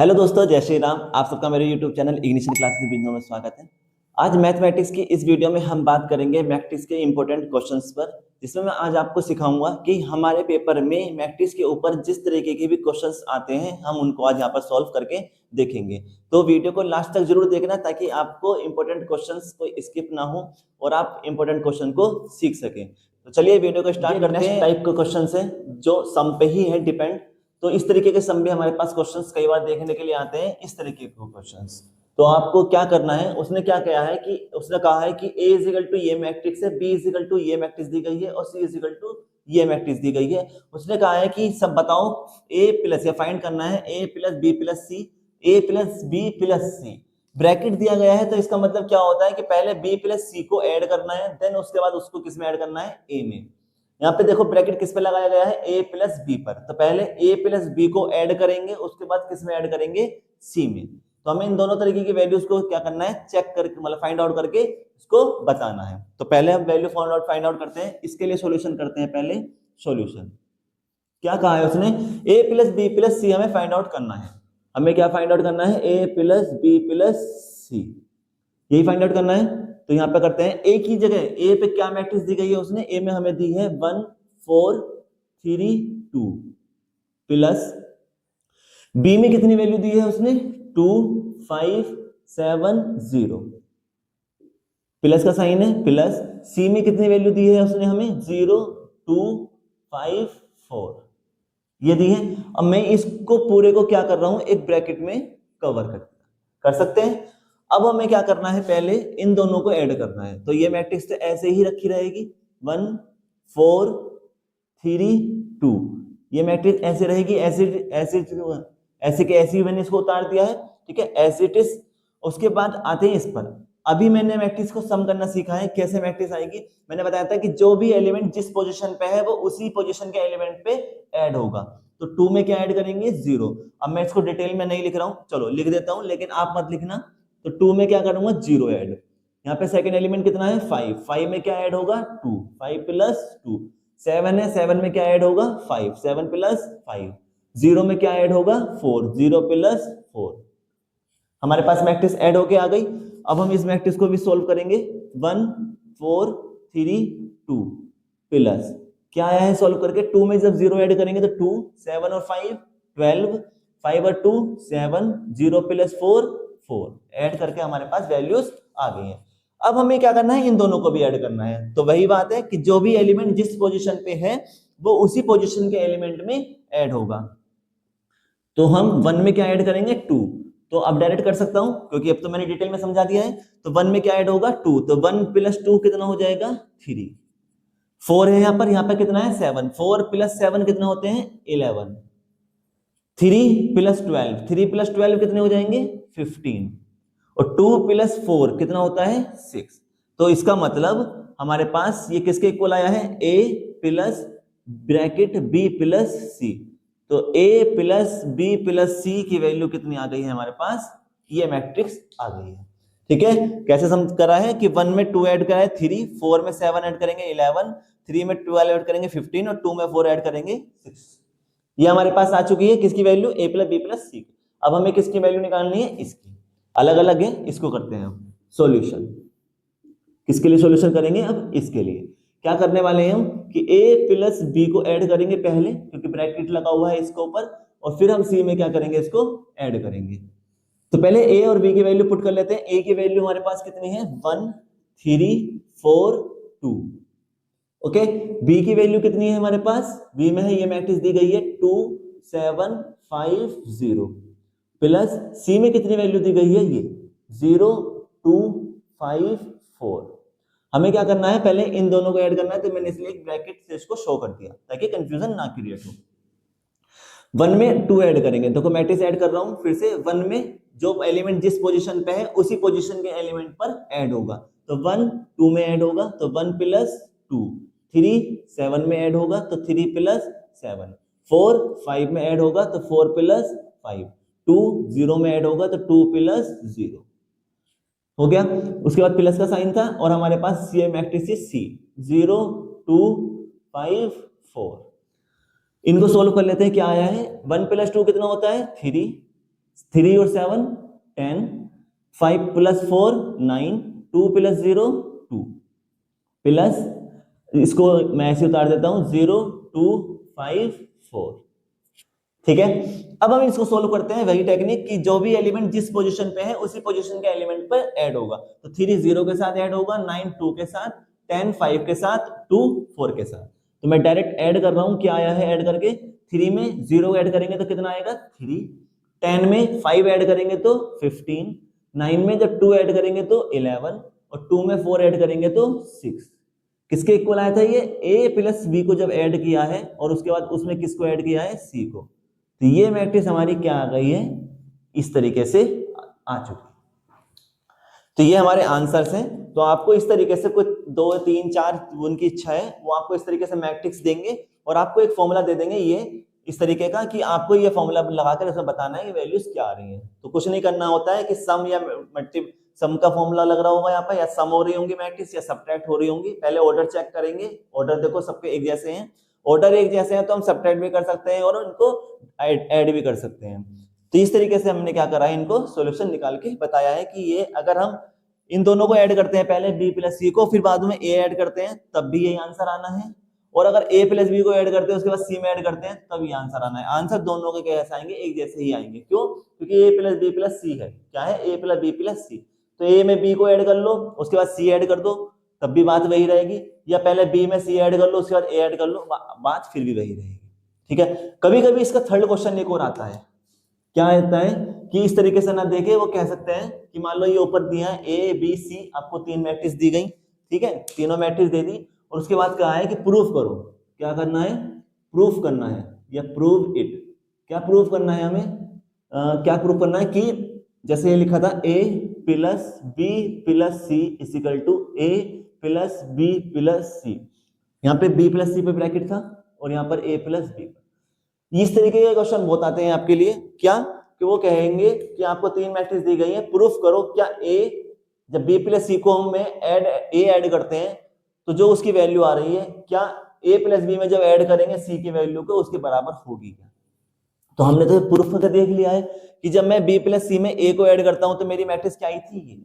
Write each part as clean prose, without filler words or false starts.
Hello दोस्तों, जय श्री राम। आप सबका मेरे YouTube channel ignition classes video में स्वागत है। आज मैथमेटिक्स की इस वीडियो में हम बात करेंगे मैथमेटिक्स के इंपॉर्टेंट क्वेश्चंस पर, जिसमें मैं आज आपको सिखाऊंगा कि हमारे पेपर में मैथमेटिक्स के ऊपर जिस तरीके के भी क्वेश्चंस आते हैं हम उनको आज यहाँ पर सॉल्व करके देखेंगे। तो वीडियो को लास्ट तक जरूर देखना ताकि आपको इंपॉर्टेंट क्वेश्चंस कोई स्किप ना हो और आप इंपॉर्टेंट क्वेश्चन को सीख सकें। तो चलिए वीडियो को स्टार्ट करते हैं। टाइप के क्वेश्चन है जो सम पे ही है डिपेंड। तो इस तरीके के सम भी हमारे पास क्वेश्चंस कई बार देखने के लिए आते हैं, इस तरीके के क्वेश्चंस। तो आपको क्या करना है, उसने क्या कहा है कि उसने कहा है कि A इज इक्वल टू ये मैट्रिक्स है, B इज इक्वल टू ये मैट्रिक्स दी गई है और C इज इक्वल टू ये मैट्रिक्स दी गई है। उसने कहा है कि सब बताओ A प्लस, या फाइंड करना है A plus B plus C, A plus B plus C। Bracket दिया गया है तो इसका मतलब क्या होता है कि पहले B प्लस C को ऐड करना है, देन उसके बाद उसको किस में ऐड करना है, A में। यहाँ पे देखो ब्रैकेट किस पे लगाया गया है, A प्लस बी पर। तो पहले A प्लस बी को ऐड करेंगे, उसके बाद किस में ऐड करेंगे, C में। तो हमें इन दोनों तरीके की वैल्यूज को क्या करना है, चेक करके मतलब फाइंड आउट करके इसको बताना है। तो पहले हम वैल्यू फाइंड आउट करते हैं। इसके लिए सॉल्यूशन करते हैं। पहले सॉल्यूशन क्या कहा है उसने, A plus B plus C हमें फाइंड आउट करना है। हमें क्या फाइंड आउट करना है, A plus B plus C, यही फाइंड आउट करना है। तो यहाँ पे करते हैं, ए की जगह ए पे क्या मैट्रिक्स दी गई है उसने, ए में हमें दी है 1 4 3 2 प्लस बी में कितनी वैल्यू दी है उसने 2 5 7 0, प्लस का साइन है प्लस। सी में कितनी वैल्यू दी है उसने हमें 0 2 5 4, ये दी है। अब मैं इसको पूरे को क्या कर रहा हूं, एक ब्रैकेट में कवर कर सकते हैं। अब हमें क्या करना है, पहले इन दोनों को ऐड करना है। तो ये मैट्रिक्स तो ऐसे ही रखी रहेगी 1 4 3 2, ये मैट्रिक्स ऐसे रहेगी, ऐसे ऐसे के ऐसे ही मैंने इसको उतार दिया है, ठीक है, एज इट इज। उसके बाद आते हैं इस पर। अभी मैंने मैट्रिक्स को सम करना सीखा है, कैसे मैट्रिक्स आएगी। मैंने बताया था कि जो भी एलिमेंट जिस पोजीशन पे है वो उसी पोजीशन के एलिमेंट पे ऐड होगा। तो 2 में क्या ऐड करेंगे, 0। अब मैं इसको डिटेल में नहीं लिख रहा हूं, चलो लिख देता हूं, लेकिन आप मत लिखना। तो 2 में क्या करूंगा, 0 ऐड। यहाँ पे सेकंड एलिमेंट कितना है, 5, 5 में क्या ऐड होगा 2, 5 प्लस 2। 7 है, 7 में क्या ऐड होगा 5, 7 प्लस 5। 0 में क्या ऐड होगा 4, 0 प्लस 4। हमारे पास मैट्रिक्स ऐड होके आ गई। अब हम इस मैट्रिक्स को भी सोल्व करेंगे। 1 4 3 2 प्लस क्या आया है सोल्व करके, 2 में जब 0 ऐड करेंगे तो 2, 7 और 5 12, 5 और 2 7, 0 प्लस 4 4, ऐड करके हमारे पास वैल्यूज आ गई हैं। अब हमें क्या करना है, इन दोनों को भी ऐड करना है। तो वही बात है कि जो भी एलिमेंट जिस पोजीशन पे है वो उसी पोजीशन के एलिमेंट में ऐड होगा। तो हम 1 में क्या ऐड करेंगे 2, तो अब डायरेक्ट कर सकता हूं क्योंकि अब तो मैंने डिटेल में समझा दिया है। तो 1 में क्या ऐड होगा 2, तो 1 प्लस 2 कितना हो जाएगा 3। 4 है यहाँ पर कितना है 7, 4 प्लस 7 कितना होते हैं 11। 3 प्लस 12, 3 प्लस 12 कितने हो जाएंगे 15। और 2 प्लस 4 कितना होता है 6। तो इसका मतलब हमारे पास ये किसके इक्वल आया है, a plus bracket b plus c। तो a plus b plus c की वैल्यू कितनी आ गई है हमारे पास, ये मैट्रिक्स आ गई है। ठीक है, कैसे समझ करा है कि 1 में 2 ऐड करा है 3, 4 में 7 ऐड करेंगे 11, 3 में 12 ऐड करेंगे 15 और 2 में 4 ऐड करेंगे 6। ये हमारे पास आ चुकी है किसकी value, a plus b plus c। अब हमें किसकी वैल्यू निकालनी है, इसकी। अलग अलग है, इसको करते हैं हम सॉल्यूशन। किसके लिए सॉल्यूशन करेंगे, अब इसके लिए क्या करने वाले हैं हम कि a प्लस b को ऐड करेंगे पहले, क्योंकि ब्रैकेट लगा हुआ है इसके ऊपर, और फिर हम c में क्या करेंगे, इसको ऐड करेंगे। तो पहले a और b की वैल्यू पुट कर लेते हैं। a की वैल्यू हमारे पास कितनी है 1 3 4 2, ओके। b की वैल्यू कितनी है हमारे पास, b में है ये मैट्रिक्स दी गई है 2 7 5 0, प्लस c में कितनी वैल्यू दी गई है ये 0 2 5 4। हमें क्या करना है, पहले इन दोनों को ऐड करना है, तो मैंने इसलिए एक ब्रैकेट से इसको शो कर दिया ताकि कंफ्यूजन ना क्रिएट हो। 1 में 2 ऐड करेंगे, देखो मैट्रिक्स ऐड कर रहा हूं फिर से। 1 में जो एलिमेंट जिस पोजीशन पे है उसी पोजीशन के एलिमेंट पर ऐड होगा। तो 1 2 में ऐड होगा, तो 1 प्लस 2। 3 7 में ऐड होगा, तो 3 प्लस 7। 4 5 में ऐड होगा, तो 4 प्लस 5। 2 0 में ऐड होगा, तो 2 प्लस 0 हो गया। उसके बाद प्लस का साइन था और हमारे पास ये मैट्रिक्स सी 0 2 5 4। इनको सोल्व कर लेते हैं, क्या आया है 1 प्लस 2 कितना होता है 3, 3 और 7 10, 5 + 4 9, 2 + 0 2, प्लस इसको मैं ऐसे उतार देता हूं 0 2 5 4। ठीक है, अब हम इसको सोल्व करते हैं वही टेक्निक कि जो भी एलिमेंट जिस पोजीशन पे है उसी पोजीशन के एलिमेंट पर ऐड होगा। तो 3 0 के साथ ऐड होगा, 9 2 के साथ, 10 5 के साथ, 2 4 के साथ। तो मैं डायरेक्ट ऐड कर रहा हूं, क्या आया है ऐड करके, 3 में 0 ऐड करेंगे तो कितना आएगा 3, 10 में 5 ऐड करेंगे तो 15, 9 में जब 2 ऐड करेंगे तो 11 और 2 में 4 ऐड करेंगे तो 6। किसके इक्वल आया था ये, a + b को जब ऐड किया है और उसके बाद उसमें किसको ऐड किया है, c को। तो ये मैट्रिक्स हमारी क्या आ गई है, इस तरीके से आ चुकी। तो ये हमारे आंसर्स हैं। तो आपको इस तरीके से कुछ 2 3 4 उनकी इच्छा है वो आपको इस तरीके से मैट्रिक्स देंगे और आपको एक फॉर्मूला दे देंगे ये इस तरीके का कि आपको ये फॉर्मूला लगाकर इसमें बताना है कि वैल्यूज क्या आ रही हैं। तो कुछ नहीं करना होता है कि सम या मल्टीप्ल, सम का फॉर्मूला लग रहा होगा यहाँ पर, या सम हो रही होंगी मैट्रिक्स या सब्ट्रैक्ट हो रही होंगी। पहले ऑर्डर चेक करेंगे, ऑर्डर देखो सबके एक जैसे हैं, ऑर्डर एक जैसे हैं तो हम सब्ट्रैक्ट भी कर सकते हैं और उनको ऐड भी कर सकते हैं। तो इस तरीके से हमने क्या करा है, इनको सॉल्यूशन निकाल के बताया है कि ये अगर हम इन दोनों को ऐड करते हैं, पहले b + c को, फिर बाद में a ऐड करते हैं, तब भी यही आंसर आना है। और अगर a + b को ऐड करते हैं उसके बाद c में ऐड करते हैं तब ये आंसर आना है। आंसर दोनों के कैसे आएंगे, एक जैसे ही आएंगे। क्यों, क्योंकि a + b + c है। क्या है, a + b + c। तो a में b को ऐड कर लो, उसके बाद c ऐड कर दो, तब भी बात वही रहेगी। या पहले b में c ऐड कर लो, उसके बाद a ऐड कर लो, बात फिर भी वही रहेगी। ठीक है, कभी कभी इसका थर्ड क्वेश्चन एक और आता है। क्या आता है कि इस तरीके से ना देखे, वो कह सकते हैं कि मान लो ये ऊपर दिया है a b c, आपको 3 मैट्रिक्स दी गई। ठीक है, तीनों मैट्रिक्स दे दी और उसके बाद कहा है कि प्रूफ करो। क्या करना है, प्रूफ करना है या प्रूव इट। क्या प्रूफ करना है हमें, क्या प्रूफ करना है कि जैसे ये लिखा था a + b + c = a + b + c। यहाँ पे b + c पे ब्रैकेट था और यहाँ पर a + b। इस तरीके के क्वेश्चन बहुत आते हैं आपके लिए। क्या कि वो कहेंगे कि आपको 3 मैट्रिक्स दी गई है, प्रूफ करो क्या a, जब b + c को हम ऐड करते हैं तो जो उसकी वैल्यू आ रही है, क्या a + b में जब ऐड करेंगे c की वैल्यू को उसके बराबर होगी क्या। तो हमने तो प्रूफ करके देख लिया है कि जब मैं b + c में a को ऐड करता हूं तो मेरी मैट्रिक्स क्या आई थी, ये।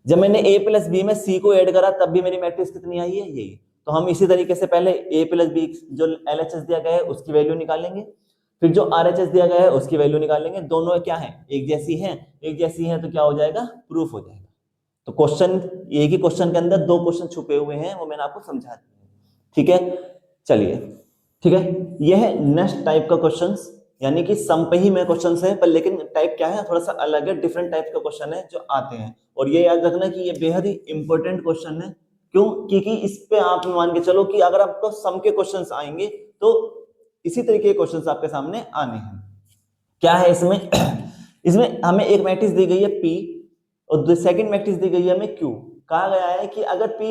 जब मैंने a + b में c को ऐड करा तब भी मेरी मैट्रिक्स कितनी आई है, यही। तो हम इसी तरीके से पहले a + b जो LHS दिया गया है उसकी वैल्यू निकालेंगे, फिर जो RHS दिया गया है उसकी वैल्यू निकालेंगे। दोनों क्या है, एक जैसी हैं, एक जैसी हैं तो क्या हो जाएगा, प्रूफ हो जाएगा। तो क्वेश्चन, एक ही क्वेश्चन के अंदर 2 क्वेश्चन छुपे हुए हैं, वो मैंने आपको समझा दिया। ठीक है, चलिए। ठीक है, यह है नेक्स्ट टाइप का क्वेश्चंस, यानी कि सम पे ही में क्वेश्चंस है, पर लेकिन टाइप क्या है, थोड़ा सा अलग है, डिफरेंट टाइप का क्वेश्चन है जो आते हैं। और ये याद रखना कि ये बेहद ही इंपॉर्टेंट क्वेश्चन है। क्यों, क्योंकि इस पे आप मान के चलो कि अगर आपको सम के क्वेश्चंस आएंगे तो इसी तरीके के क्वेश्चंस आपके सामने आने हैं। क्या है इसमें इसमें हमें एक मैट्रिक्स दी गई है P और सेकंड मैट्रिक्स दी गई है हमें Q। कहा गया है कि अगर P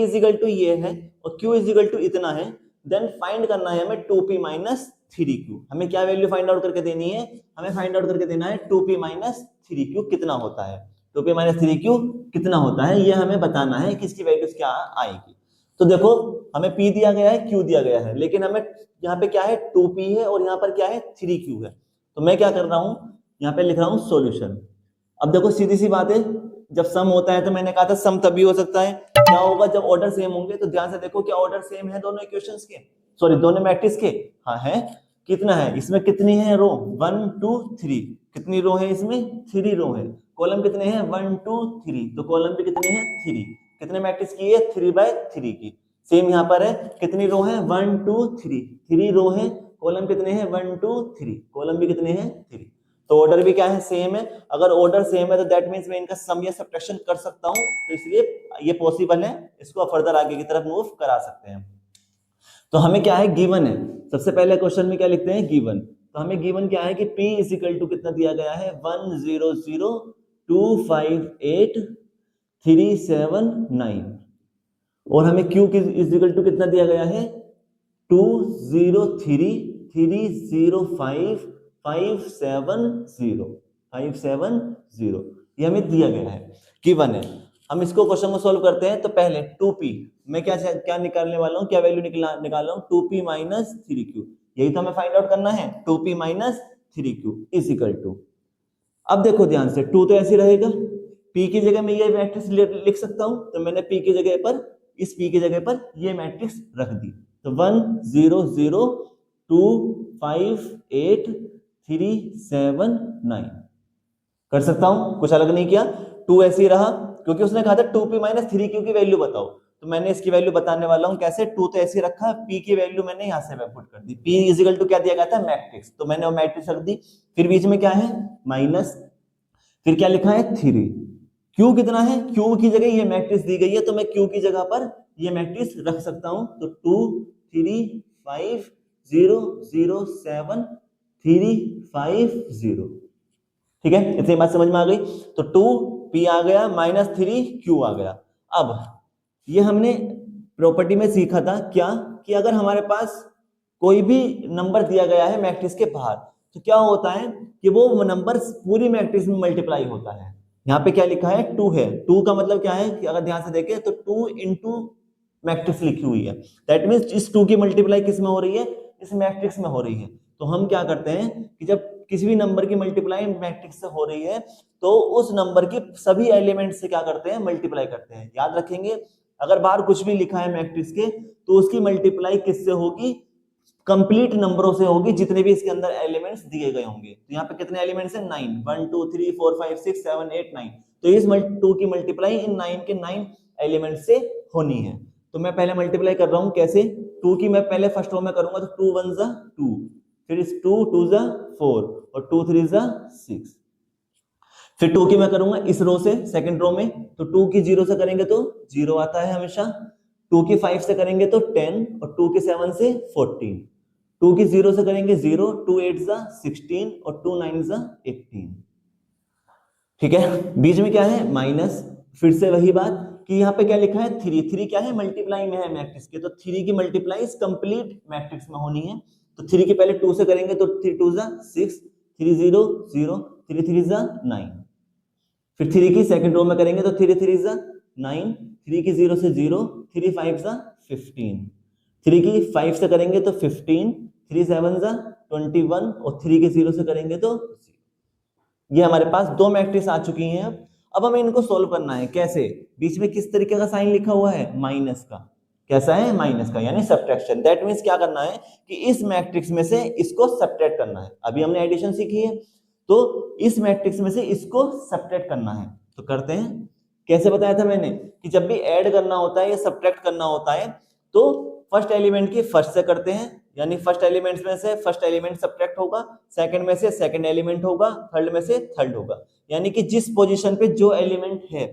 = ये है और Q = इतना है, देन फाइंड करना है हमें 2P - 3Q। हमें क्या वैल्यू फाइंड आउट करके देनी है, हमें फाइंड आउट करके देना है 2P - 3Q कितना होता है। 2P - 3Q कितना होता है ये हमें बताना है कि इसकी वैल्यूज क्या आएगी। तो देखो हमें P दिया गया है, Q दिया गया है, लेकिन हमें यहाँ पे क्या है 2P है और यहाँ पर क्या है 3Q है। तो मैं क्या कर रहा हूँ, यहाँ पे लिख रहा हूँ सॉल्यूशन। अब देखो सीधी सी बात है, जब सम होता है तो मैंने कहा था सम तभी हो सकता है, क्या होगा जब ऑर्डर सेम होंगे। तो ध्यान से देखो क्या ऑर्डर सेम है दोनों इक्वेशंस के, सॉरी दोनों मैट्रिक्स के। हाँ है, कितना है इसमें, कितनी है रो, 1 2 3। कितनी रो है इसमें, 3 रो है। कॉलम कितने हैं, 1 2 3, तो कॉलम भी कितने हैं 3। कितने मैट्रिक्स की है, 3/3 की। सेम यहाँ पर है, कितनी रो है, 1 2 3, 3 रो है। कॉलम कितने हैं, 1 2 3, कॉलम भी कितने हैं 3। तो ऑर्डर भी क्या है, सेम है। अगर ऑर्डर सेम है तो दैट मींस मैं इनका सम या सब्ट्रैक्शन कर सकता हूं, तो इसलिए ये पॉसिबल है, इसको फर्दर आगे की तरफ मूव करा सकते हैं। तो हमें क्या है, गिवन है। सबसे पहले क्वेश्चन में क्या लिखते हैं, गिवन। तो हमें गिवन क्या है कि P = कितना दिया गया है, 1 0 0 2 5 8 3 7 9। और हमें Q = कितना दिया गया है, 2 0 3 3 0 5 5 7 0 5 7 0, ये हमें दिया गया है, गिवन है। हम इसको क्वेश्चन को सॉल्व करते हैं। तो पहले 2P, मैं क्या निकालने वाला हूं, क्या वैल्यू निकाल रहा हूं, 2P - 3Q। यही तो हमें फाइंड आउट करना है, 2P - 3Q = अब देखो ध्यान से, 2 तो ऐसे रहेगा, P की जगह में ये मैट्रिक्स लिख सकता हूं, तो मैंने P की जगह पर, इस P की जगह पर ये मैट्रिक्स रख दी। तो 1 0 0 2 5 8 3 7 9 कर सकता हूं, कुछ अलग नहीं किया। 2 ऐसे ही रहा, क्योंकि उसने कहा था 2p - 3q की वैल्यू बताओ, तो मैंने इसकी वैल्यू बताने वाला हूं कैसे। 2 तो ऐसे रखा, p की वैल्यू मैंने यहां से पुट कर दी। p इक्वल टू क्या दिया गया था, मैट्रिक्स, तो मैंने वो मैट्रिक्स रख दी। फिर बीच में क्या है, माइनस, फिर क्या लिखा है 3। q कितना है, q की जगह ये मैट्रिक्स दी गई है, तो मैं q की जगह पर ये मैट्रिक्स रख सकता हूं। तो 2 3 5 0 0 7 3 5 0। ठीक है, इतनी बात समझ में आ गई। तो 2p आ गया, -3q आ गया। अब ये हमने प्रॉपर्टी में सीखा था क्या, कि अगर हमारे पास कोई भी नंबर दिया गया है मैट्रिक्स के बाहर, तो क्या होता है कि वो नंबर पूरी मैट्रिक्स में मल्टीप्लाई होता है। यहाँ पे क्या लिखा है, 2 है। 2 का मतलब क्या है कि अगर ध्यान से देखें तो 2 इंटू मैट्रिक्स लिखी हुई है, दैट मीन्स इस 2 की मल्टीप्लाई किस में हो रही है, इस मैट्रिक्स में हो रही है। तो हम क्या करते हैं कि जब किसी भी नंबर की मल्टीप्लाई मैट्रिक्स से हो रही है, तो उस नंबर की सभी एलिमेंट से क्या करते हैं, मल्टीप्लाई करते हैं। याद रखेंगे, अगर बाहर कुछ भी लिखा है मैट्रिक्स के, तो उसकी मल्टीप्लाई किससे होगी, कंप्लीट नंबरों से होगी, जितने भी इसके अंदर एलिमेंट्स दिए गए होंगे। तो यहाँ पे कितने एलिमेंट्स हैं, 9, 1 2 3 4 5 6 7 8 9। तो इस 2 की मल्टीप्लाई इन 9 के 9 एलिमेंट से होनी है। तो मैं पहले मल्टीप्लाई कर रहा हूं कैसे, 2 की मैं पहले फर्स्ट रो में करूंगा, तो 2 1 ज़ा 2, फिर इस 2 2 ज़ा 4 और 2 3 ज़ा 6। फिर 2 की मैं करूंगा इस रो से, सेकंड रो में, तो 2 की 0 से करेंगे तो 0 आता है हमेशा। 2 की 5 से करेंगे तो 10 और 2 की 7 से 14। 2 की 0 से करेंगे 0, 2 8 ज़ा 16 और 2 9 ज़ा 18। ठीक है, बीच में क्या है, माइनस। फिर से वही बात कि यहाँ पे क्या लिखा है, 3। 3 क्या है, मल्टीप्लाई में है मैट्रिक्स के, तो 3 की मल्टीप्लाई इस कंप्लीट मैट्रिक्स में होनी है। तो 3 की पहले 2 से करेंगे तो 3 2 ज़ा 6, 3 0 0, 3 3 ज़ा 9। फिर 3 की सेकंड रो में करेंगे तो 3 3 ज़ा 9, 3 की 0 से 0, 3 5 ज़ा 15। 3 की 5 से करेंगे तो 15, 3 7 ज़ा 21 और 3 की 0 से करेंगे तो 0। ये हमारे पास दो मैट्रिक्स आ चुकी हैं। अब हमें इनको सोल्व करना है कैसे, बीच में किस तरीके का साइन लिखा हुआ है, माइनस का। कैसा है, माइनस का, यानी सब्ट्रैक्शन। दैट मींस क्या करना है कि इस मैट्रिक्स में से इसको सब्ट्रैक्ट करना है। अभी हमने एडिशन सीखी है, तो इस मैट्रिक्स में से इसको सब्ट्रैक्ट करना है। तो करते हैं, कैसे बताया था मैंने कि जब भी ऐड करना होता है या सब्ट्रैक्ट करना होता है, तो फर्स्ट एलिमेंट की फर्स्ट से करते हैं, यानी फर्स्ट एलिमेंट्स में से फर्स्ट एलिमेंट सब्ट्रैक्ट होगा, सेकंड में से सेकंड एलिमेंट होगा, थर्ड में से थर्ड होगा। यानी कि जिस पोजीशन पे जो एलिमेंट है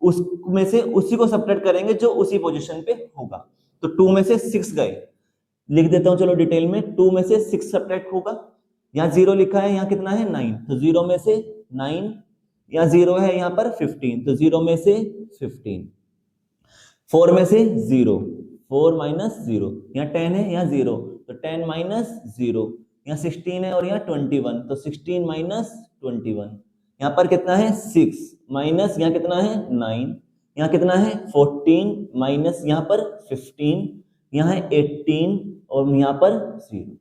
उसमें से उसी को सब्ट्रैक्ट करेंगे जो उसी पोजीशन पे होगा। तो 2 में से 6 गए, लिख देता हूं चलो डिटेल में। 2 में से 6 सब्ट्रैक्ट होगा, यहाँ 0 लिखा है, यहाँ कितना है 9, तो 0 में से 9, यहाँ 0 है, यहाँ पर 15, तो 0 में से 15। 4 में से 0, 4 माइनस 0, यहाँ 10 है, यहाँ 0, तो 10 माइनस 0, यहाँ 16 है और यहाँ 21, तो 16 माइनस 21। यहाँ पर कितना है 6 माइनस, यहाँ कितना है 9, यहाँ कितना है 14 माइनस, यहाँ पर 15, यहाँ है 18 और यहाँ पर 0।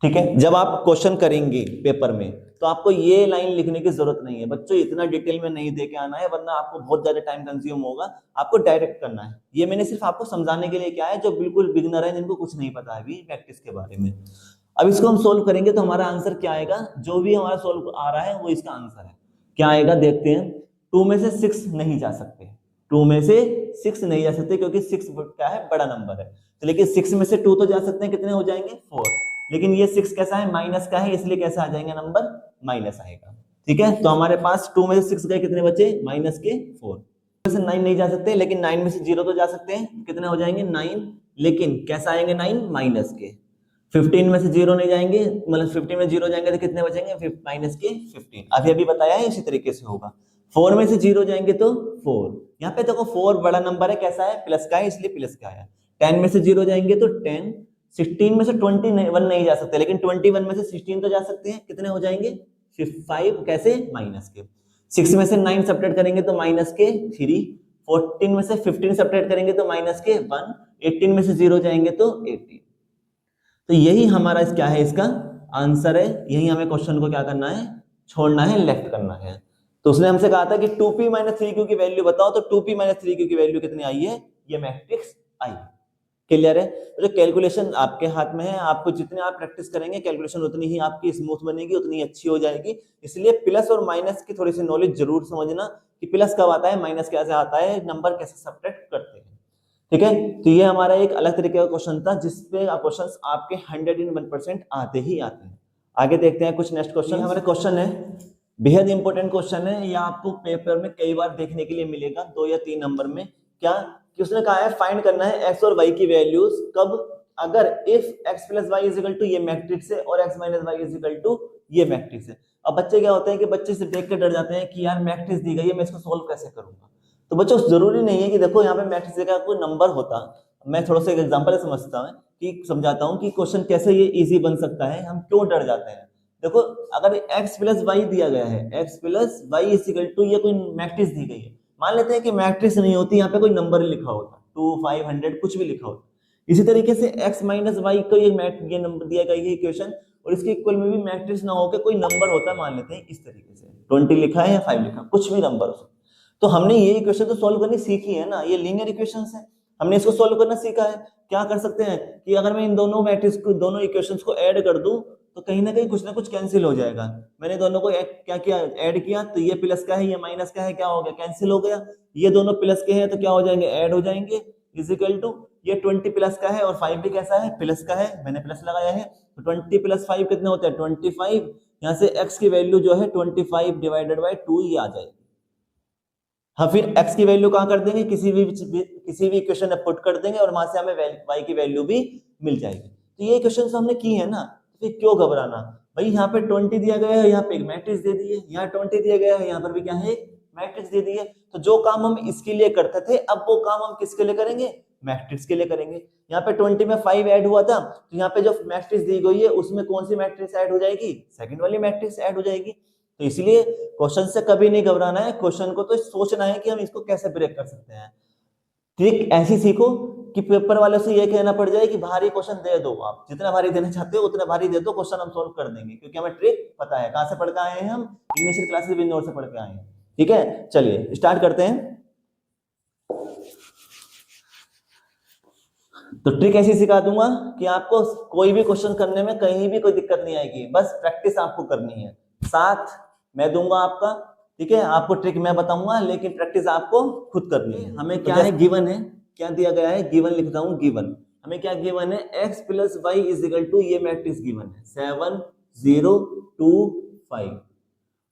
ठीक है, जब आप क्वेश्चन करेंगे पेपर में तो आपको ये लाइन लिखने की जरूरत नहीं है बच्चों, इतना डिटेल में नहीं दे के आना है, वरना आपको बहुत ज्यादा टाइम कंज्यूम होगा। आपको डायरेक्ट करना है। ये मैंने सिर्फ आपको समझाने के लिए क्या है, जो बिल्कुल बिगिनर है, जिनको कुछ नहीं पता है अभी प्रैक्टिस के बारे में। अब इसको हम सोल्व करेंगे तो हमारा आंसर क्या आएगा, जो भी हमारा सोल्व आ रहा है वो इसका आंसर है। क्या आएगा देखते हैं। 2 में से 6 नहीं जा सकते, 2 में से 6 नहीं जा सकते, क्योंकि 6 क्या है, बड़ा नंबर है। तो लेकिन 6 में से 2 तो जा सकते हैं, कितने हो जाएंगे 4। लेकिन ये 6 कैसा है, माइनस का है, इसलिए कैसा आ जाएगा नंबर, माइनस आएगा। ठीक है, तो हमारे पास 2 में से 6 गए, कितने बचे, माइनस के 4। में से 9 नहीं जा सकते, लेकिन 9 में से 0 तो जा सकते हैं, कितने हो जाएंगे 9, लेकिन कैसा आएंगे 9, माइनस के। 15 में से 0 नहीं जाएंगे, मतलब 15 में 0 जाएंगे तो कितने बचेंगे, माइनस के 15। अभी बताया है, इसी तरीके से होगा। 4 में से 0 जाएंगे तो 4, यहाँ पे देखो 4 बड़ा नंबर है, कैसा है, प्लस का है, इसलिए प्लस का आया। 10 में से 0 जाएंगे तो 10, 16 में से 21 नहीं जा सकते, लेकिन 21 में से 16 तो जा सकते हैं, कितने हो जाएंगे 5, कैसे, माइनस के। 6 में से 9 सब्ट्रैक्ट करेंगे तो माइनस के 3, 14 में से 15 सब्ट्रैक्ट करेंगे तो माइनस के 1, 18 में से 0 जाएंगे तो 18। तो यही हमारा क्या है, इसका आंसर है। यही हमें क्वेश्चन को क्या करना है, छोड़ना है, लेफ्ट करना है। तो उसने हमसे कहा था कि 2p माइनस 3q की वैल्यू बताओ, तो 2p माइनस 3q की वैल्यू कितनी आई है, ये मैट्रिक्स आई। क्लियर है? तो जो कैलकुलेशन आपके हाथ में है, आपको जितने आप प्रैक्टिस करेंगे कैलकुलेशन उतनी ही आपकी स्मूथ बनेगी, उतनी अच्छी हो जाएगी। इसलिए प्लस और माइनस की थोड़ी सी नॉलेज जरूर समझना कि प्लस कब आता है, माइनस कैसे आता है, नंबर कैसे सब्ट्रैक्ट करते हैं। ठीक है, तो ये हमारा एक अलग तरीके का क्वेश्चन था जिसपे क्वेश्चन आपके 101% आते ही आते हैं। आगे देखते हैं कुछ नेक्स्ट क्वेश्चन। हमारा क्वेश्चन है, बेहद इंपॉर्टेंट क्वेश्चन है, ये आपको पेपर में कई बार देखने के लिए मिलेगा, 2 या 3 नंबर में। क्या कि उसने कहा है फाइंड करना है एक्स और वाई की वैल्यूज कब, अगर if X plus Y is equal to ये मैट्रिक्स है और X minus Y is equal to ये मैट्रिक्स है। अब बच्चे क्या होते हैं कि बच्चे से देख के डर जाते हैं कि यार मैट्रिक्स दी गई है, मैं इसको सोल्व कैसे करूंगा। तो बच्चों जरूरी नहीं है कि देखो यहाँ पे मैट्रिक्स का कोई नंबर होता। मैं थोड़ा सा एक एग्जांपल समझता हूँ कि समझाता हूँ कि क्वेश्चन कैसे ये इजी बन सकता है, हम क्यों डर जाते हैं। देखो अगर x प्लस वाई दिया गया है, x plus Y is equal to ये कोई मैट्रिक्स दी गई है, मान लेते हैं कि मैट्रिक्स नहीं होती, यहाँ पे कोई नंबर लिखा होता 2 500 कुछ भी लिखा होता। इसी तरीके से x माइनस वाई को ये नंबर दिया गया है इक्वेशन, और इसके इक्वल में भी मैट्रिक्स ना होकर कोई नंबर होता है, मान लेते हैं इस तरीके से 20 लिखा है या 5 लिखा, कुछ भी नंबर हो सकता। तो हमने ये इक्वेशन तो सॉल्व करनी सीखी है ना, ये लीनियर इक्वेशंस है, हमने इसको सॉल्व करना सीखा है। क्या कर सकते हैं कि अगर मैं इन दोनों मैट्रिक्स को, दोनों इक्वेशंस को ऐड कर दूं तो कहीं ना कहीं कुछ ना कुछ कैंसिल हो जाएगा। मैंने दोनों को क्या किया, ऐड किया, तो ये प्लस का है ये माइनस का है, क्या हो गया, कैंसिल हो गया। ये दोनों प्लस के हैं तो क्या हो जाएंगे, ऐड हो जाएंगे, इज इक्वल टू ये 20 प्लस का है और 5 भी कैसा है, प्लस का है, मैंने प्लस लगाया है। तो 20 प्लस 5 कितने होते हैं, 25। यहाँ से x की वैल्यू जो है 25 डिवाइडेड बाई 2 ये आ जाएगी। हाँ, फिर x की वैल्यू कहाँ कर देंगे, किसी भी इक्वेशन में पुट कर देंगे और वहां से हमें y की वैल्यू भी मिल जाएगी। तो ये इक्वेशन तो हमने की है ना, तो फिर क्यों घबराना भाई। यहाँ पे 20 दिया गया है, यहाँ पे एक मैट्रिक्स दे दी है, यहाँ 20 दिया गया है, यहाँ पर भी क्या है, मैट्रिक्स दे दी है। तो जो काम हम इसके लिए करते थे, अब वो काम हम किसके लिए करेंगे, मैट्रिक्स के लिए करेंगे। यहाँ पे 20 में 5 ऐड हुआ था, तो यहाँ पे जो मैट्रिक्स दी गई है उसमें कौन सी मैट्रिक्स ऐड हो जाएगी, सेकंड वाली मैट्रिक्स ऐड हो जाएगी। तो इसलिए क्वेश्चन से कभी नहीं घबराना है, क्वेश्चन को तो सोचना है कि हम इसको कैसे ब्रेक कर सकते हैं। ट्रिक ऐसी सीखो कि पेपर वाले से ये कहना पड़ जाए कि भारी क्वेश्चन दे दो, आप जितना भारी देना चाहते हो उतना भारी दे दो, क्वेश्चन हम सॉल्व कर देंगे, क्योंकि हमें ट्रिक पता है। कहां से पढ़ के आए हैं हम, इंग्लिश क्लासेस बिंदौर से पढ़ के आए हैं। ठीक है, चलिए स्टार्ट करते हैं। तो ट्रिक ऐसी सिखा दूंगा कि आपको कोई भी क्वेश्चन करने में कहीं भी कोई दिक्कत नहीं आएगी, बस प्रैक्टिस आपको करनी है, साथ मैं दूंगा आपका। ठीक है, आपको ट्रिक मैं बताऊंगा लेकिन प्रैक्टिस आपको खुद करनी है। हमें क्या है, गिवन है, क्या दिया गया है, गिवन लिखता हूं, गिवन हमें क्या गिवन है, x plus Y is equal to ये मैट्रिक्स गिवन है 7 0 2 5,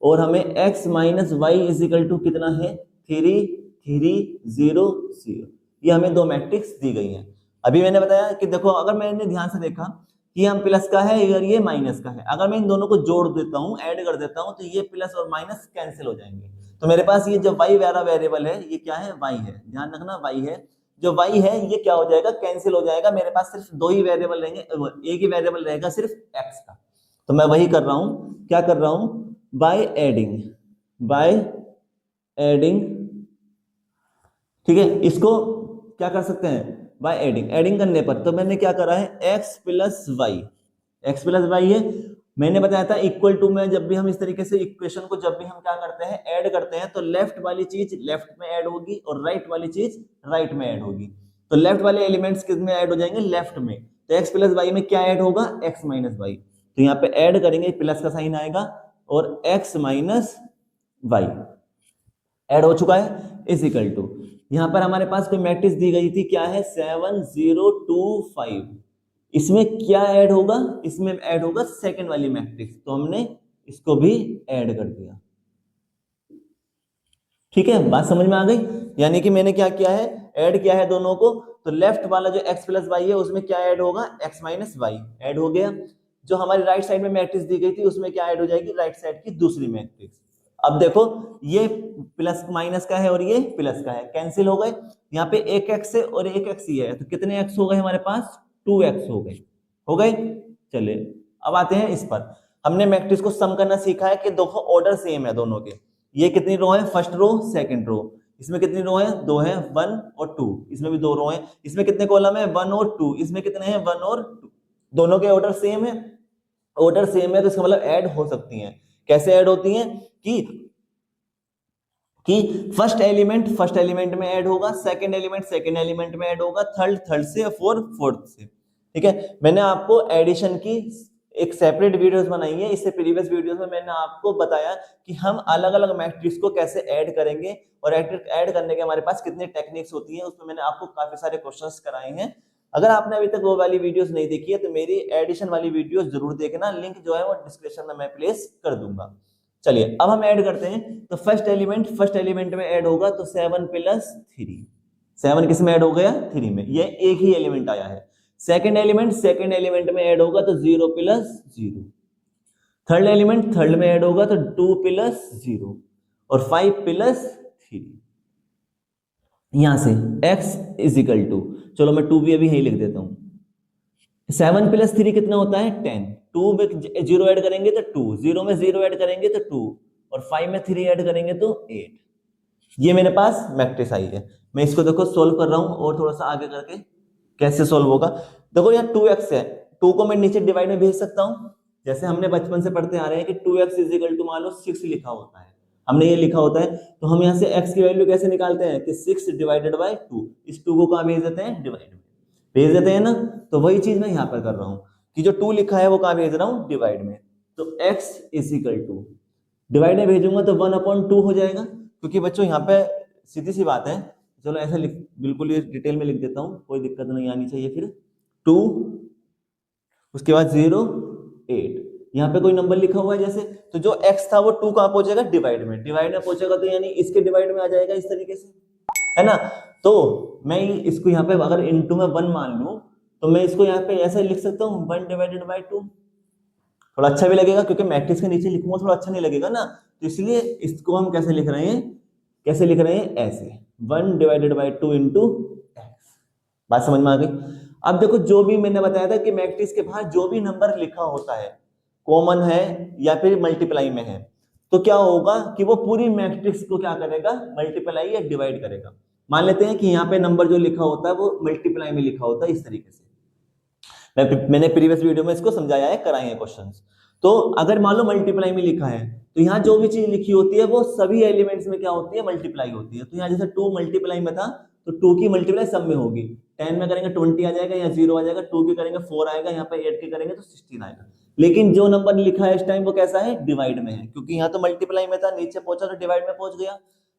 और हमें x minus Y is equal to कितना है 3 3 0 0, ये हमें दो मैट्रिक्स दी गई है। अभी मैंने बताया कि देखो अगर मैंने ध्यान से देखा कि हम प्लस का है और ये माइनस का है, अगर मैं इन दोनों को जोड़ देता हूं, ऐड कर देता हूं, तो ये प्लस और माइनस कैंसिल हो जाएंगे। तो मेरे पास ये जो y वाला वेरिएबल है ये क्या है, y है, ध्यान रखना y है। जो y है ये क्या हो जाएगा, कैंसिल हो जाएगा। मेरे पास सिर्फ दो ही वेरिएबल रहेंगे, एक ही वेरिएबल रहेगा सिर्फ x का। तो मैं वही कर रहा हूं, क्या कर रहा हूं, बाय एडिंग। ठीक है, इसको क्या कर सकते हैं, बाय एडिंग करने पर। तो मैंने क्या करा है, x प्लस वाई है। मैंने बताया था इक्वल टू में जब भी हम इस तरीके से इक्वेशन को जब भी हम क्या करते हैं, ऐड करते हैं, तो लेफ्ट वाली चीज लेफ्ट में ऐड होगी और राइट वाली चीज राइट में ऐड होगी। तो लेफ्ट वाले एलिमेंट्स किस में ऐड हो जाएंगे, लेफ्ट में। तो x प्लस वाई में क्या ऐड होगा, x माइनस वाई। तो यहाँ पे ऐड करेंगे, प्लस का साइन आएगा और x माइनस वाई ऐड हो चुका है, इज इक्वल टू यहां पर हमारे पास कोई मैट्रिक्स दी गई थी, क्या है 7 0 2 5। इसमें क्या ऐड होगा, इसमें ऐड होगा सेकंड वाली मैट्रिक्स, तो हमने इसको भी ऐड कर दिया। ठीक है, बात समझ में आ गई। यानी कि मैंने क्या किया है, ऐड किया है दोनों को। तो लेफ्ट वाला जो x प्लस वाई है उसमें क्या ऐड होगा, x माइनस वाई ऐड हो गया। जो हमारी राइट साइड में मैट्रिक्स दी गई थी उसमें क्या ऐड हो जाएगी, राइट साइड की दूसरी मैट्रिक्स। अब देखो ये प्लस माइनस का है और ये प्लस का है, कैंसिल हो गए। यहाँ पे एक x है और एक x ही है, तो कितने x हो गए हमारे पास, 2x हो गए। चलिए अब आते हैं इस पर। हमने मैट्रिक्स को सम करना सीखा है कि देखो ऑर्डर सेम है दोनों के। ये कितनी रो है, फर्स्ट रो सेकंड रो। इसमें कितनी रो है, दो है, 1 और 2। इसमें भी दो रो है। इसमें कितने कॉलम है, 1 और 2। इसमें कितने हैं, 1 और 2। दोनों के ऑर्डर सेम है। ऑर्डर सेम है तो इसका मतलब ऐड हो सकती है। कैसे ऐड होती हैं कि फर्स्ट एलिमेंट में ऐड होगा, सेकंड एलिमेंट में ऐड होगा, थर्ड से, फोर्थ से। ठीक है, मैंने आपको एडिशन की एक सेपरेट वीडियोस बनाई है। इससे प्रीवियस वीडियोस में मैंने आपको बताया कि हम अलग अलग मैट्रिक्स को कैसे ऐड करेंगे और ऐड करने के हमारे पास कितनी टेक्निक्स होती हैं, उसमें मैंने आपको काफी सारे क्वेश्चंस कराए हैं। अगर आपने अभी तक वो वाली वीडियोस नहीं देखी है तो मेरी एडिशन वाली वीडियोस जरूर देखना, लिंक जो है वो डिस्क्रिप्शन में मैं प्लेस कर दूंगा। चलिए अब हम ऐड करते हैं। तो फर्स्ट एलिमेंट में ऐड होगा तो 7 + 3, 7 किस में ऐड हो गया? 3 में, ये एक ही एलिमेंट आया है। सेकंड एलिमेंट में ऐड होगा तो 0 + 0। थर्ड में ऐड होगा तो 2 + 0 और 5 + 3। यहां से x = चलो मैं 2 भी अभी यही लिख देता हूं। 7 + 3 कितना होता है? 10। 2 में 0 ऐड करेंगे तो 2, 0 में 0 ऐड करेंगे तो 2 और 5 में 3 ऐड करेंगे तो 8। ये मेरे पास मैट्रिक्स आई है। मैं इसको देखो सोल्व कर रहा हूं और थोड़ा सा आगे करके कैसे सोल्व होगा। देखो यहाँ 2x है, 2 को मैं नीचे डिवाइड में भेज सकता हूं। जैसे हमने बचपन से पढ़ते आ रहे हैं कि 2x = मान लो 6 लिखा होता है, हमने ये लिखा होता है। तो हम यहाँ से x की वैल्यू कैसे निकालते हैं कि 6 / 2। इस 2 को कहाँ भेज देते हैं? डिवाइड में भेज देते हैं ना। तो वही चीज मैं यहाँ पर कर रहा हूँ कि जो 2 लिखा है वो कहाँ भेज रहा हूँ? डिवाइड में। तो x = डिवाइड में भेजूंगा तो 1/2 हो जाएगा, क्योंकि बच्चों यहाँ पे सीधी सी बात है। चलो ऐसे बिल्कुल ये डिटेल में लिख देता हूँ, कोई दिक्कत नहीं आनी चाहिए। फिर 2 उसके बाद 0 8, यहाँ पे कोई नंबर लिखा हुआ है जैसे, तो जो x था वो 2 कहाँ पहुंचेगा? डिवाइड में पहुंचेगा, तो यानी इसके डिवाइड में आ जाएगा इस तरीके से, है ना। तो मैं इसको यहाँ पे अगर इनटू में 1 मान लूं तो मैं इसको यहाँ पे ऐसे लिख सकता हूँ 1/2। थोड़ा अच्छा भी लगेगा, क्योंकि मैट्रिक्स के नीचे लिखूंगा थोड़ा अच्छा नहीं लगेगा ना, तो इसलिए इसको हम कैसे लिख रहे हैं? ऐसे 1/2 इंटू एक्स। बात समझ में आ गई? अब देखो जो भी मैंने बताया था कि मैट्रिक्स के बाहर जो भी नंबर लिखा होता है, कॉमन है या फिर मल्टीप्लाई में है, तो क्या होगा कि वो पूरी मैट्रिक्स को क्या करेगा? मल्टीप्लाई या डिवाइड करेगा। मान लेते हैं कि यहाँ पे नंबर जो लिखा होता है वो मल्टीप्लाई में लिखा होता है इस तरीके से। मैंने प्रीवियस वीडियो में इसको समझाया है, कराए हैं क्वेश्चंस। तो अगर मान लो मल्टीप्लाई में लिखा है तो यहाँ जो भी चीज लिखी होती है वो सभी एलिमेंट्स में क्या होती है? मल्टीप्लाई होती है। तो यहाँ जैसे 2 मल्टीप्लाई में था तो 2 की मल्टीप्लाई सब में होगी। 10 में करेंगे 20 आ जाएगा या 0 आ जाएगा, 2 की करेंगे 4 आएगा, यहाँ पे 8 की करेंगे तो 16 आएगा। लेकिन जो नंबर लिखा है इस टाइम वो कैसा है? डिवाइड में है, क्योंकि यहाँ तो मल्टीप्लाई में था, नीचे पहुंचा तो डिवाइड में पहुंच गया।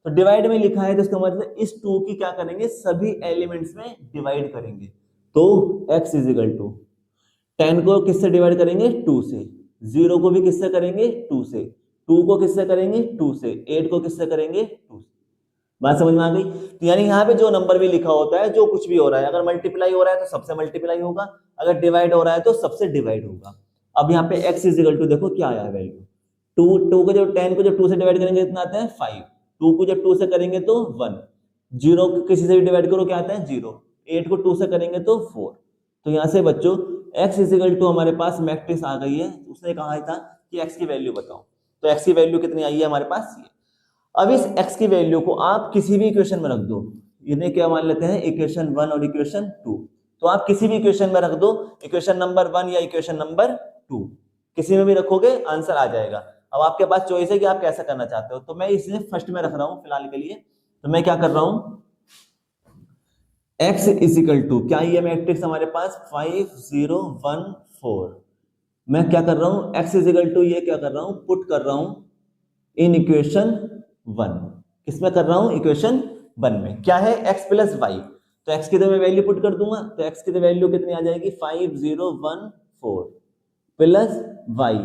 तो डिवाइड में लिखा है तो इसका मतलब इस 2 की क्या करेंगे? सभी एलिमेंट्स में डिवाइड करेंगे। तो x = 10 को किससे डिवाइड करेंगे? 2 से। 0 को भी किससे करेंगे? 2 से। 2 को किससे करेंगे? 2 से। 8 को किससे करेंगे? 2 से। बात समझ में आ गई? तो यानी यहाँ पे जो नंबर भी लिखा होता है, जो कुछ भी हो रहा है, अगर मल्टीप्लाई हो रहा है तो सबसे मल्टीप्लाई होगा, अगर डिवाइड हो रहा है तो सबसे डिवाइड होगा। अब यहाँ पे x = देखो क्या आया है वैल्यू, 2 को जब 10 को जब 2 से डिवाइड करेंगे कितना आता है? 5। 2 को जब 2 से करेंगे तो 1। 0 को किसी से भी डिवाइड करो क्या आता है? 0। 8 को 2 से करेंगे तो 4। तो यहाँ से बच्चों x = हमारे पास मैट्रिक्स आ गई है। उसने कहा था कि x की वैल्यू बताओ, तो x की वैल्यू कितनी आई है हमारे पास? ये। अब इस x की वैल्यू को आप किसी भी इक्वेशन में रख दो। इन्हें क्या मान लेते हैं? इक्वेशन 1 और इक्वेशन 2। तो आप किसी भी इक्वेशन में रख दो, इक्वेशन नंबर 1 या इक्वेशन नंबर 2, किसी में भी रखोगे आंसर आ जाएगा। अब आपके पास चॉइस है कि आप कैसा करना चाहते हो। तो मैं इसे फर्स्ट में रख रहा हूं फिलहाल के लिए। तो मैं क्या कर रहा हूं? x = क्या ये मैट्रिक्स हमारे पास 5 0 1 4। मैं क्या कर रहा हूं? x = ये क्या कर रहा हूं? पुट कर रहा हूं इन इक्वेशन 1। किसमें कर रहा हूं? इक्वेशन 1 में। क्या है? x + y। तो x की तो मैं वैल्यू पुट कर दूंगा, तो x की तो वैल्यू कितनी आ जाएगी? 5 0 1 4 plus y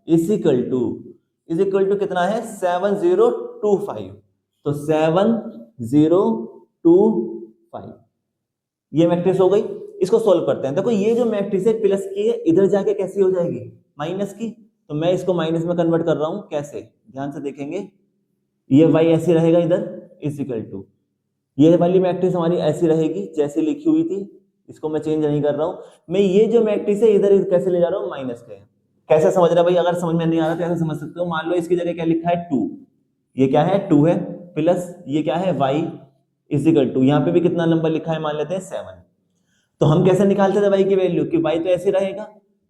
is equal to कितना है? 7 0 2 5। तो 7 0 2 5 ये मैट्रिक्स हो गई। इसको सोल्व करते हैं। देखो ये जो मैट्रिक्स है प्लस की है, इधर जाके कैसी हो जाएगी? माइनस की। तो मैं इसको माइनस में कन्वर्ट कर रहा हूं। कैसे? ध्यान से देखेंगे, ये y ऐसे रहेगा इधर = ये वाली मैट्रिक्स हमारी ऐसी रहेगी जैसे लिखी हुई थी, इसको मैं चेंज नहीं कर रहा हूं। मैं ये जो मैट्रिक्स है इधर कैसे ले जा रहा हूं? माइनस के। कैसे समझ रहा भाई? अगर समझ में नहीं आ रहा तो ऐसे समझ सकते हो। मान लो इसकी जगह क्या लिखा है? 2। ये क्या है? 2 है। प्लस ये क्या है? y = यहाँ पे भी कितना नंबर लिखा है? मान लेते हैं 7। तो हम कैसे निकालते थे y की वैल्यू कि y तो ऐसे रहेगा,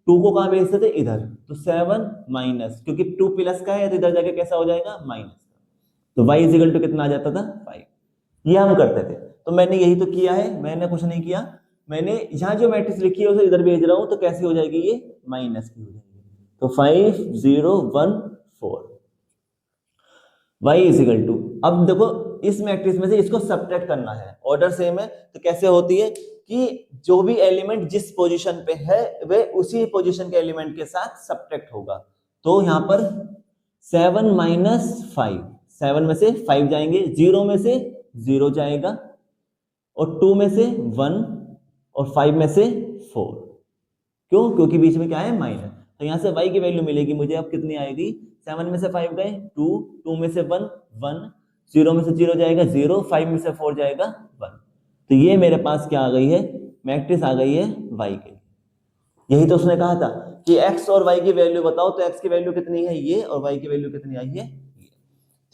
2 को कहाँ भेजते थे, इधर, तो 7 माइनस, क्योंकि 2 प्लस का है तो इधर जाके कैसा हो जाएगा, माइनस, तो y इक्वल टू कितना आ जाता था, 5। ये हम करते थे, तो मैंने यही तो किया है, मैंने कुछ नहीं किया, मैंने यहाँ जो मैट्रिक्स लिखी है उसे इधर भेज रहा हूं, तो कैसी हो जाएगी, ये माइनस की हो जाएगी, तो 5 0 1 4, y इज इक्वल टू, अब देखो इस मैट्रिक्स में से इसको सब्ट्रैक्ट करना है, ऑर्डर सेम है, तो कैसे होती है कि जो भी एलिमेंट जिस पोजीशन पे है वे उसी पोजीशन के एलिमेंट के साथ सब्ट्रैक्ट होगा, तो यहाँ पर 7 माइनस 5, 7 में से 5 जाएंगे, 0 में से 0 जाएगा, और 2 में से 1, और 5 में से 4, क्यों, क्योंकि बीच में क्या है, माइनस, तो यहाँ से y की वैल्यू मिलेगी मुझे, अब कितनी आएगी, 7 में से 5 गए 2, 2 में से 1 1, 0 में से 0 जाएगा 0, 5 में से 4 जाएगा 1, तो ये मेरे पास क्या आ गई है, मैट्रिक्स आ गई है y के लिए। यही तो उसने कहा था कि x और y की वैल्यू बताओ, तो x की वैल्यू कितनी है ये, और y की वैल्यू कितनी आई है ये,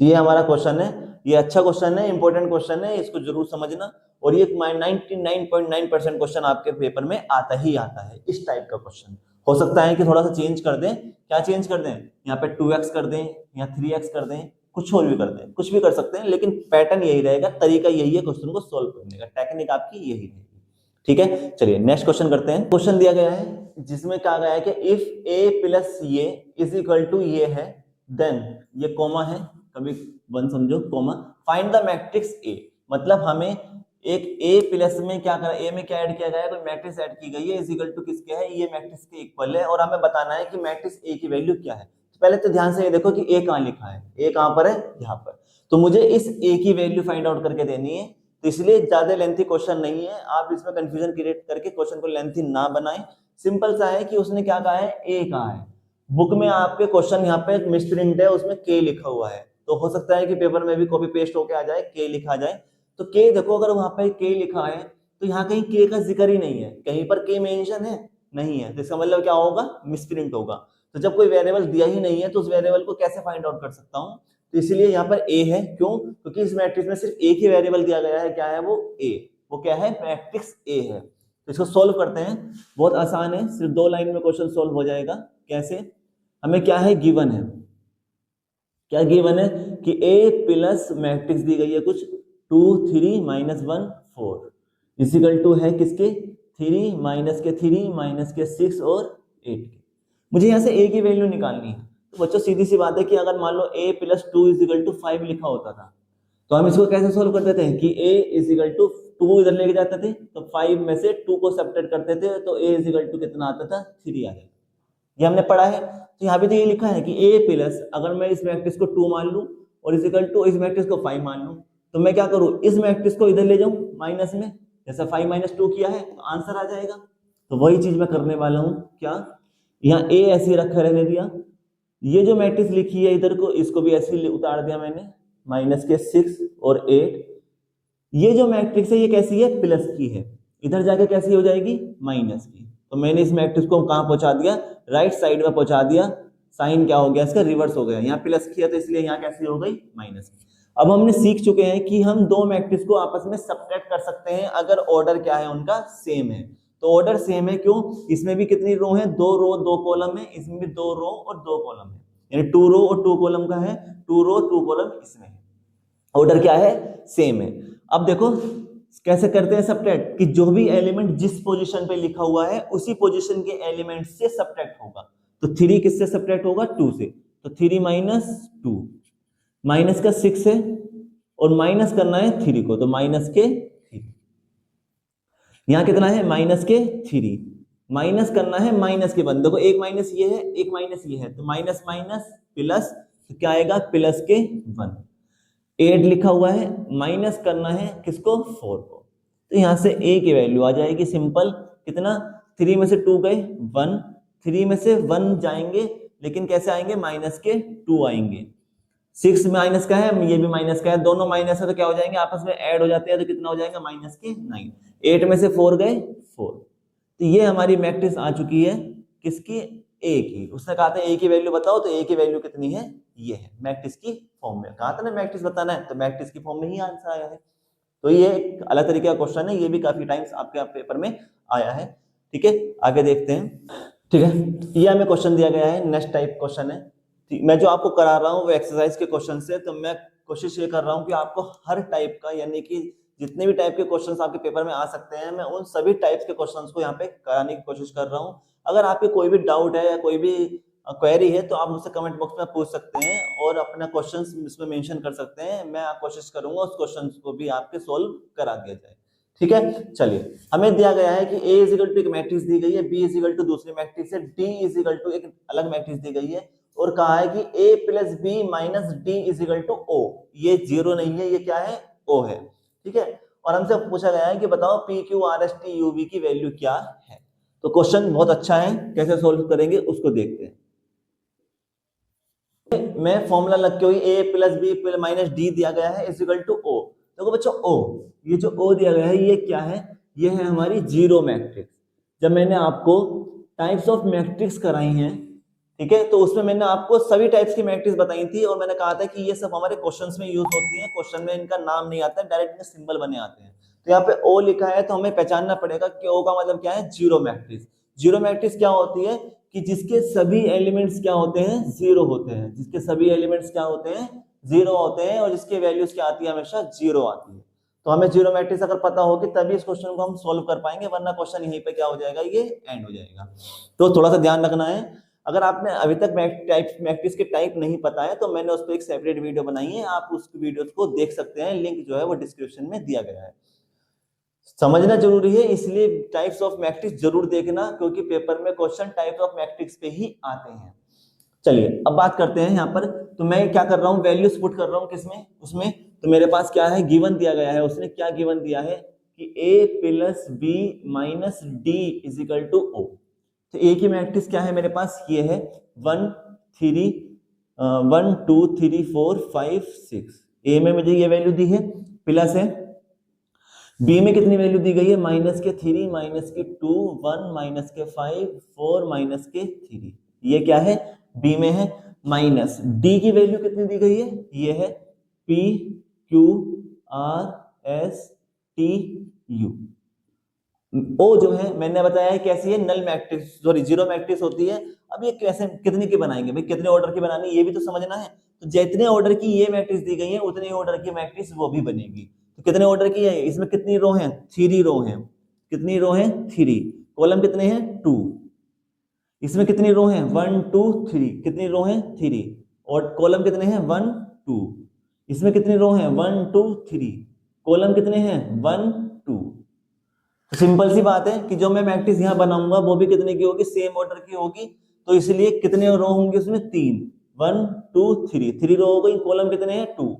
तो ये हमारा क्वेश्चन है, ये अच्छा क्वेश्चन है, इंपॉर्टेंट क्वेश्चन है, इसको जरूर समझना, और ये 99.9% क्वेश्चन आपके पेपर में आता ही आता है, इस टाइप का क्वेश्चन। हो सकता है कि थोड़ा सा चेंज कर दें, क्या चेंज कर दें, यहाँ पे 2x कर दें या 3x कर दें, कुछ और भी कर दें, कुछ भी कर सकते हैं, लेकिन पैटर्न यही रहेगा, तरीका यही है क्वेश्चन को सोल्व करने का, टेक्निक आपकी यही रहेगी, ठीक है। चलिए नेक्स्ट क्वेश्चन करते हैं। क्वेश्चन दिया गया है जिसमें कहा गया है कि इफ a प्लस ये इज इक्वल टू ये है, देन, ये कोमा है, कभी वन समझो, comma, find the matrix A, मतलब हमें एक A प्लस में क्या करा, A में क्या ऐड किया गया है, कोई मैट्रिक्स ऐड की गई है, इज इक्वल टू किसके है, ये मैट्रिक्स के इक्वल है, और हमें बताना है कि मैट्रिक्स A की वैल्यू क्या है। तो पहले तो ध्यान से ये देखो कि A कहाँ लिखा है, A कहाँ पर है, यहाँ पर, तो मुझे इस A की वैल्यू फाइंड आउट करके देनी है, तो इसलिए ज्यादा लेंथी क्वेश्चन नहीं है, आप इसमें कंफ्यूजन क्रिएट करके क्वेश्चन को लेंथी ना बनाएं, सिंपल सा है कि उसने क्या कहा है, A कहा है, बुक में आपके क्वेश्चन यहाँ पे मिसप्रिंट है, उसमें K लिखा हुआ है, तो हो सकता है कि पेपर में भी कॉपी पेस्ट होके आ जाए, K लिखा जाए, तो K देखो, अगर वहां पे K लिखा है तो यहाँ कहीं K का जिक्र ही नहीं है, कहीं पर K मेंशन है नहीं है, तो इसका मतलब क्या होगा, मिसप्रिंट होगा, तो जब कोई वेरिएबल दिया ही नहीं है तो उस वेरिएबल को कैसे फाइंड आउट कर सकता हूँ, तो इसलिए यहाँ पर A है, क्यों, क्योंकि इस मैट्रिक्स में सिर्फ एक ही वेरिएबल दिया गया है, क्या है वो, A, वो क्या है, मैट्रिक्स A है। तो इसको सोल्व करते हैं, बहुत आसान है, सिर्फ 2 लाइन में क्वेश्चन सोल्व हो जाएगा। कैसे, हमें क्या है, गिवन है, क्या गिवन है कि A प्लस मैट्रिक्स दी गई है कुछ 2 3 माइनस 1 4 इजिकल टू है किसके, 3 माइनस के 3 माइनस के 6 और 8 के। मुझे यहाँ से A की वैल्यू निकालनी है, तो बच्चों सीधी सी बात है कि अगर मान लो A प्लस 2 इजिकल टू 5 लिखा होता था, तो हम इसको कैसे सोल्व करते थे कि A इजिकल टू 2 इधर लेके जाते थे, तो 5 में से 2 को सब्ट्रैक्ट करते थे, तो A इजिकल टू कितना आता था, 3 आ जाता, ये हमने पढ़ा है। तो यहाँ पे तो ये लिखा है कि A प्लस, अगर मैं इस मैट्रिक्स को 2 मान लूं और इजिकल टू इस मैट्रिक्स को 5 मान लूं, तो मैं क्या करूं, इस मैट्रिक्स को इधर ले जाऊं माइनस में, जैसा 5 माइनस 2 किया है तो आंसर आ जाएगा, तो वही चीज मैं करने वाला हूं, क्या, यहाँ A ऐसे रखा रहने दिया, ये जो मैट्रिक्स लिखी है इधर को, इसको भी ऐसे उतार दिया मैंने, माइनस के 6 और 8, ये जो मैट्रिक्स है ये कैसी है, प्लस की है, इधर जाके कैसी हो जाएगी, माइनस की, तो मैंने इस मैट्रिक्स को कहां पहुंचा दिया, राइट साइड में पहुंचा दिया, साइन क्या हो गया इसका, रिवर्स हो गया, यहाँ प्लस किया तो इसलिए यहाँ कैसी हो गई, माइनस की। अब हमने सीख चुके हैं कि हम 2 मैट्रिक्स को आपस में सब्ट्रैक्ट कर सकते हैं अगर ऑर्डर क्या है उनका, सेम है, तो ऑर्डर सेम है, क्यों, इसमें भी कितनी रो है, 2 रो 2 कॉलम है, इसमें भी 2 रो और 2 कॉलम है, यानी 2 रो और 2 कॉलम का है, 2 रो 2 कॉलम इसमें है, ऑर्डर क्या है, सेम है। अब देखो कैसे करते हैं सब्ट्रैक्ट, कि जो भी एलिमेंट जिस पोजीशन पे लिखा हुआ है उसी पोजीशन के एलिमेंट से सब्ट्रैक्ट होगा, तो 3 किससे सब्ट्रैक्ट होगा, 2 से, तो 3 माइनस 2, माइनस का 6 है और माइनस करना है 3 को, तो माइनस के 3, यहां कितना है, माइनस के 3, माइनस करना है माइनस के 1, देखो एक माइनस ये है एक माइनस ये है, तो माइनस माइनस प्लस, तो क्या आएगा, प्लस के 1, 8 लिखा हुआ है, माइनस करना है किसको, 4 को, तो यहां से A की वैल्यू आ जाएगी सिंपल, कितना, 3 में से 2 गए 1, 3 में से 1 जाएंगे, लेकिन कैसे आएंगे, माइनस के 2 आएंगे, 6 माइनस का है, ये भी माइनस का है, दोनों माइनस है तो क्या हो जाएंगे, आपस में ऐड हो जाते हैं, तो कितना हो जाएगा, माइनस के 9, 8 में से 4 गए 4, तो ये हमारी मैट्रिक्स आ चुकी है किसकी, A की। उसने कहा था A की वैल्यू बताओ, तो A की वैल्यू कितनी है, ये है, मैट्रिक्स की फॉर्म में, कहा था ना मैट्रिक्स बताना है, तो मैट्रिक्स की फॉर्म में ही आंसर आया है। तो ये एक अलग तरीके का क्वेश्चन है, ये भी काफी टाइम्स आपके पेपर में आया है, ठीक है, आगे देखते हैं। ठीक है, ये हमें क्वेश्चन दिया गया है, नेक्स्ट टाइप क्वेश्चन है। मैं जो आपको करा रहा हूँ वो एक्सरसाइज के क्वेश्चन से, तो मैं कोशिश ये कर रहा हूँ कि आपको हर टाइप का, यानी कि जितने भी टाइप के क्वेश्चंस आपके पेपर में आ सकते हैं, मैं उन सभी टाइप्स के क्वेश्चंस को यहाँ पे कराने की कोशिश कर रहा हूँ। अगर आपके कोई भी डाउट है या कोई भी क्वेरी है तो आप मुझसे कमेंट बॉक्स में पूछ सकते हैं और अपना क्वेश्चंस इसमें मेंशन कर सकते हैं। मैं कोशिश करूंगा उस क्वेश्चंस को भी आपके सोल्व करा दिया जाए। ठीक है, चलिए हमें दिया गया है कि A इज इक्वल टू एक मैट्रिक्स दी गई है, B इज इक्वल टू दूसरी मैट्रिक्स है, D इज इक्वल टू एक अलग मैट्रिक्स दी गई है और कहा है कि A plus B minus D is equal to O। ये जीरो नहीं है, ये क्या है, O है। ठीक है, और हमसे पूछा गया है कि बताओ P Q R S T U V की वैल्यू क्या है। तो क्वेश्चन बहुत अच्छा है, कैसे सोल्व करेंगे उसको देखते हैं। मैं फॉर्मूला लग के हुई A plus B minus D दिया गया है इज इक्वल टू O। देखो बच्चों O, ये जो O दिया गया है ये क्या है, ये है हमारी जीरो मैट्रिक्स। जब मैंने आपको टाइप्स ऑफ मैट्रिक्स कराई हैं, ठीक है, तो उसमें मैंने आपको सभी टाइप्स की मैट्रिक्स बताई थी और मैंने कहा था कि ये सब हमारे क्वेश्चंस में यूज होती है। क्वेश्चन में इनका नाम नहीं आता है, डायरेक्ट इनके सिंबल बने आते हैं। तो यहाँ पे O लिखा है तो हमें पहचानना पड़ेगा कि O का मतलब क्या है, जीरो मैट्रिक्स। जीरो मैट्रिक्स क्या होती है कि जिसके सभी एलिमेंट्स क्या होते हैं, जीरो होते हैं। जिसके सभी एलिमेंट्स क्या होते हैं, जीरो होते हैं और जिसकी वैल्यूज क्या आती है, हमेशा जीरो आती है। तो हमें जीरो मैट्रिक्स अगर पता होगी तभी इस क्वेश्चन को हम सोल्व कर पाएंगे, वरना क्वेश्चन यहीं पे क्या हो जाएगा, ये एंड हो जाएगा। तो थोड़ा सा ध्यान रखना है। अगर आपने अभी तक मैट्रिक्स के टाइप नहीं पता है तो मैंने उस पर एक सेपरेट वीडियो बनाई है, आप उस वीडियो को देख सकते हैं, लिंक जो है वो डिस्क्रिप्शन में दिया गया है। समझना जरूरी है, इसलिए टाइप्स ऑफ मैट्रिक्स जरूर देखना, क्योंकि पेपर में क्वेश्चन टाइप्स ऑफ मैट्रिक्स पे ही आते हैं। चलिए अब बात करते हैं यहाँ पर। तो मैं क्या कर रहा हूँ, वैल्यूज पुट कर रहा हूँ किसमें, उसमें। तो मेरे पास क्या है, गिवन दिया गया है। उसने क्या गिवन दिया है कि A plus B minus D is equal to O। तो A की मैट्रिक्स क्या है मेरे पास, ये है 1 3 1 2 3 4 5 6। A में मुझे ये वैल्यू दी है, प्लस है बी में कितनी वैल्यू दी गई है, माइनस के 3 माइनस के 2 1 माइनस के 5 4 माइनस के 3। ये क्या है, बी में है। माइनस डी की वैल्यू कितनी दी गई है, ये है P Q R S T U। ओ जो है मैंने बताया है कैसी है, null matrix, sorry zero matrix होती है। अब ये कैसे, कितने की बनाएंगे भाई, कितने ऑर्डर की बनानी है ये भी तो समझना है। तो जितने ऑर्डर की ये मैट्रिक्स दी गई है उतने ऑर्डर की मैट्रिक्स वो भी बनेगी। तो कितने ऑर्डर की है, इसमें कितनी रो है, 3 रो है। कितनी रो है, 3। कॉलम कितने हैं, 2। इसमें कितनी रो है, 1 2 3। कितनी रो है, 3। और कॉलम कितने हैं, 1 2। इसमें कितनी रो है, 1 2 3। कॉलम कितने हैं, 1 2। सिंपल सी बात है कि जो मैं मैट्रिक्स यहाँ बनाऊंगा वो भी कितने की होगी, सेम ऑर्डर की होगी। तो इसलिए कितने रो होंगे उसमें, 3। 1 2 3, 3 रो हो गई। कॉलम कितने हैं, 2।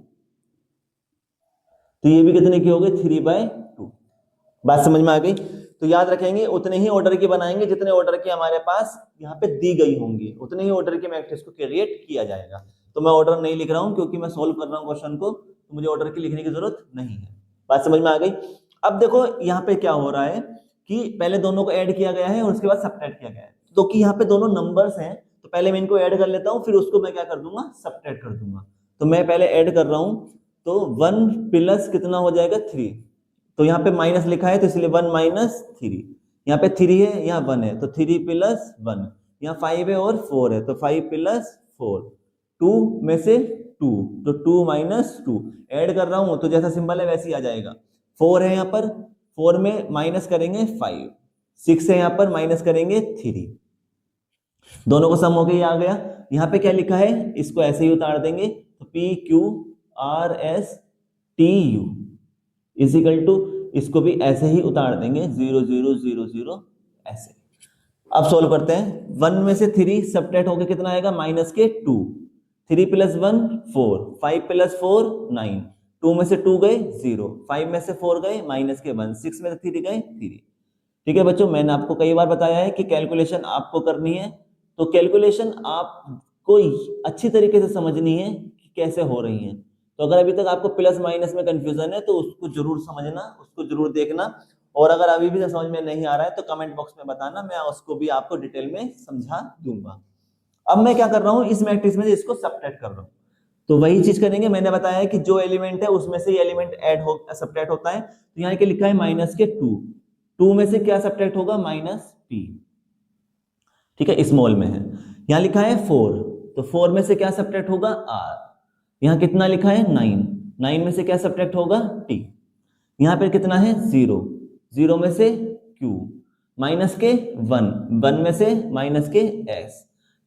तो ये भी कितने की हो गई, 3/2। बात समझ में आ गई। तो याद रखेंगे उतने ही ऑर्डर की बनाएंगे जितने ऑर्डर की हमारे पास यहाँ पे दी गई होंगी, उतने ही ऑर्डर के मैट्रिक्स को क्रिएट किया जाएगा। तो मैं ऑर्डर नहीं लिख रहा हूँ क्योंकि मैं सोल्व कर रहा हूँ क्वेश्चन को, तो मुझे ऑर्डर की लिखने की जरूरत नहीं है। बात समझ में आ गई। अब देखो यहाँ पे क्या हो रहा है कि पहले दोनों को ऐड किया गया है और उसके बाद सब्ट्रैक्ट किया गया है। तो कि यहाँ पे दोनों नंबर्स हैं, तो पहले मैं इनको ऐड कर लेता हूँ, फिर उसको मैं क्या कर दूंगा, सब्ट्रैक्ट कर दूंगा। तो मैं पहले ऐड कर रहा हूँ, तो 1 प्लस कितना हो जाएगा, 3। तो यहाँ पे माइनस लिखा है तो इसलिए 1 माइनस 3। यहाँ पे 3 है, यहाँ 1 है, तो 3 प्लस 1। यहाँ 5 है और 4 है, तो 5 प्लस 4। 2 में से 2, तो 2 माइनस 2। ऐड कर रहा हूं तो जैसा सिंबल है वैसे ही आ जाएगा। 4 है यहाँ पर, 4 में माइनस करेंगे 5। 6 है यहाँ पर, माइनस करेंगे 3। दोनों को सम हो गया, आ गया। यहाँ पे क्या लिखा है, इसको ऐसे ही उतार देंगे, तो P Q R S T U is equal to, इसको भी ऐसे ही उतार देंगे, 0 0 0 0 ऐसे। अब सोल्व करते हैं। 1 में से 3 सब्ट्रैक्ट होकर कितना आएगा, माइनस के 2। 3 प्लस 1 4, 5 प्लस 4 9। 2 में से 2 गए 0, 5 में से 4 गए माइनस के 1, 6 में से 3 गए 3। ठीक है बच्चों, मैंने आपको कई बार बताया है कि कैलकुलेशन आपको करनी है, तो कैलकुलेशन आपको अच्छी तरीके से समझनी है कि कैसे हो रही है। तो अगर अभी तक आपको प्लस माइनस में कंफ्यूजन है तो उसको जरूर समझना, उसको जरूर देखना। और अगर अभी भी समझ में नहीं आ रहा है तो कमेंट बॉक्स में बताना, मैं उसको भी आपको डिटेल में समझा दूंगा। अब मैं क्या कर रहा हूं, इस मैट्रिक्स में इसको सब्ट्रैक्ट कर रहा हूं। तो वही चीज करेंगे, मैंने बताया है कि जो एलिमेंट है उसमें से एलिमेंट ऐड हो सब्ट्रैक्ट होता है। तो यहाँ के लिखा है माइनस के 2। 2 में से क्या सब्ट्रैक्ट होगा, माइनस P। ठीक है, स्मॉल में है। यहाँ लिखा है 4, तो 4 में से क्या सब्ट्रैक्ट होगा, r। यहाँ कितना लिखा है 9, 9 में से क्या सब्ट्रैक्ट होगा, t। यहाँ पर कितना है 0, 0 में से q, माइनस के 1, 1 में से माइनस के s।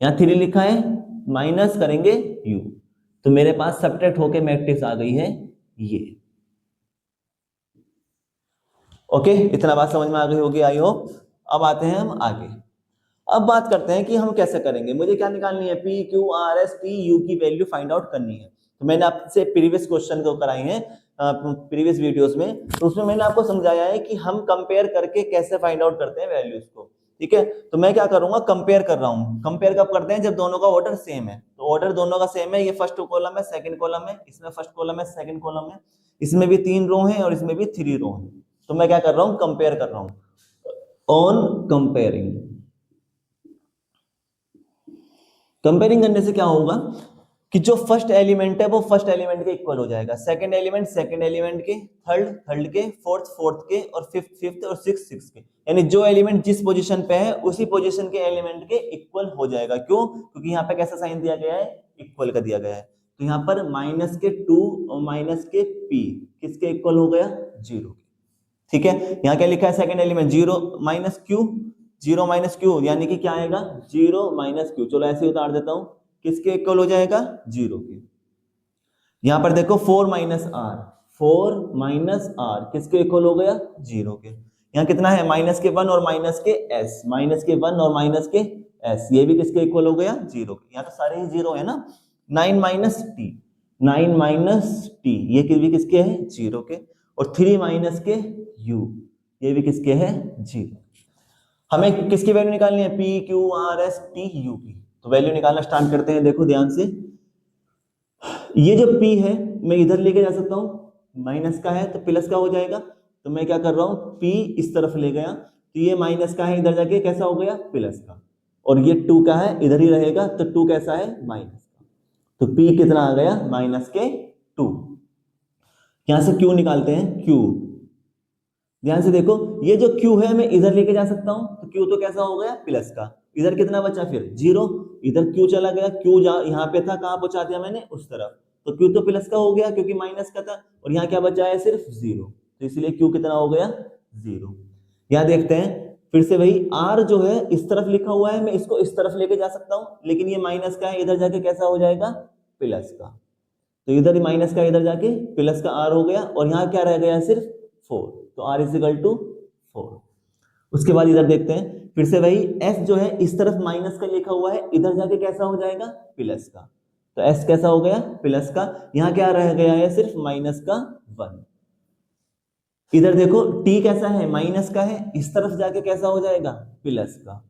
यहाँ 3 लिखा है, माइनस करेंगे u, तो मेरे पास सब्ट्रैक्ट होके मैट्रिक्स आ गई है ये। ओके, इतना बात समझ में आ गई होगी आई होप। अब आते हैं हम आगे। अब बात करते हैं कि हम कैसे करेंगे। मुझे क्या निकालनी है, P Q R S T U की वैल्यू फाइंड आउट करनी है। तो मैंने आपसे प्रीवियस क्वेश्चन को कराए हैं प्रीवियस वीडियोस में, तो उसमें मैंने आपको समझाया है कि हम कंपेयर करके कैसे फाइंड आउट करते हैं वैल्यूज को। ठीक है, तो मैं क्या करूंगा, कंपेयर कर रहा हूं। कंपेयर कब करते हैं, जब दोनों का ऑर्डर सेम है। तो ऑर्डर दोनों का सेम है, ये फर्स्ट कॉलम है, सेकंड कॉलम है, इसमें फर्स्ट कॉलम है, सेकंड कॉलम है, इसमें भी 3 रो है और इसमें भी 3 रो है। तो मैं क्या कर रहा हूं, कंपेयर कर रहा हूं। ऑन कंपेयरिंग, कंपेयरिंग करने से क्या होगा कि जो फर्स्ट एलिमेंट है वो फर्स्ट एलिमेंट के इक्वल हो जाएगा, सेकंड एलिमेंट सेकंड एलिमेंट के, थर्ड थर्ड के, फोर्थ फोर्थ के, और फिफ्थ फिफ्थ और सिक्स सिक्स के। यानी जो एलिमेंट जिस पोजीशन पे है उसी पोजीशन के एलिमेंट के इक्वल हो जाएगा। क्यों, क्योंकि यहाँ पे कैसा साइन दिया गया है, इक्वल का दिया गया है। तो यहाँ पर माइनस के 2 और माइनस के p किसके इक्वल हो गया, 0। ठीक है, यहाँ क्या लिखा है, second element 0 minus Q, 0 minus Q यानी कि क्या आएगा, 0 माइनस क्यू। चलो ऐसे उतार देता हूं, किसके इक्वल हो जाएगा, 0 के। यहां पर देखो 4 माइनस आर, 4 माइनस आर किसके इक्वल हो गया, 0 के। यहाँ कितना है, माइनस के 1 और माइनस के s, माइनस के 1 और माइनस के s, ये भी किसके इक्वल हो गया, 0 के। यहाँ तो सारे ही 0 है ना। 9 माइनस टी, 9 माइनस टी ये भी किसके है, 0 के। और 3 माइनस के u, ये भी किसके है, 0। हमें किसकी वैल्यू निकालनी है, P Q R S T U की। तो वैल्यू निकालना स्टार्ट करते हैं। देखो ध्यान से, ये जो p है मैं इधर लेके जा सकता हूँ, माइनस का है तो प्लस का हो जाएगा। तो मैं क्या कर रहा हूँ, p इस तरफ ले गया, तो ये माइनस का है, इधर जाके कैसा हो गया, प्लस का। और ये 2 का है, इधर ही रहेगा, तो 2 कैसा है, माइनस का। तो p कितना आ गया, माइनस के 2। यहां से q निकालते हैं, q। ध्यान से देखो, ये जो q है मैं इधर लेके जा सकता हूं, तो q तो कैसा हो गया, प्लस का। इधर कितना बचा फिर, 0। इधर q चला गया, q यहाँ पे था, कहां पहुंचा दिया मैंने, उस तरफ। तो q तो प्लस का हो गया क्योंकि माइनस का था। और यहाँ क्या बचा है, सिर्फ 0। तो इसलिए q कितना हो गया, 0। यहाँ देखते हैं फिर से वही, r जो है इस तरफ लिखा हुआ है, मैं इसको इस तरफ लेके जा सकता हूँ, लेकिन ये माइनस का है, इधर जाके कैसा हो जाएगा, प्लस का। तो इधर माइनस का, इधर जाके प्लस का r हो गया। और यहाँ क्या रह गया, सिर्फ 4। तो r इज इक्वल टू 4। उसके बाद इधर देखते हैं फिर से वही, s जो है इस तरफ माइनस का लिखा हुआ है, इधर जाके कैसा हो जाएगा, प्लस का। तो s कैसा हो गया, प्लस का। यहाँ क्या रह गया है, सिर्फ माइनस का 1। इधर देखो t कैसा है, माइनस का है, इस तरफ जाके कैसा हो जाएगा, प्लस का,